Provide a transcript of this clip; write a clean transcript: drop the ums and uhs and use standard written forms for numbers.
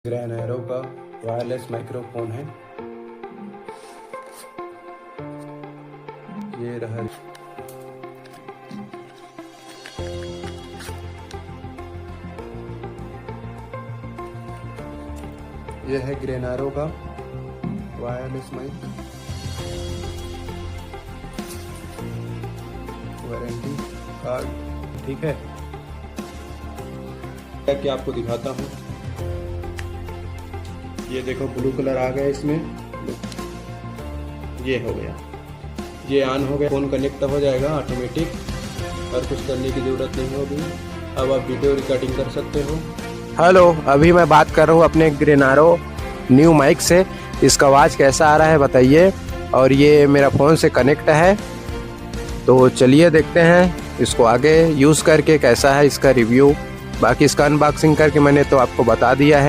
ग्रेनारो का wireless microphone है। ये रहा। ये है ग्रेनारो का वायरलेस माइक। वारंटी कार्ड ठीक है। करके आपको दिखाता हूँ। ये देखो ब्लू कलर आ गया इसमें। ये हो गया, ये ऑन हो गया। फ़ोन कनेक्ट हो जाएगा ऑटोमेटिक और कुछ करने की ज़रूरत नहीं होगी। अब आप वीडियो रिकॉर्डिंग कर सकते हो। हेलो, अभी मैं बात कर रहा हूँ अपने ग्रेनारो न्यू माइक से। इसका आवाज़ कैसा आ रहा है बताइए। और ये मेरा फ़ोन से कनेक्ट है, तो चलिए देखते हैं इसको आगे यूज़ करके कैसा है इसका रिव्यू। बाकी इसका अनबॉक्सिंग करके मैंने तो आपको बता दिया है।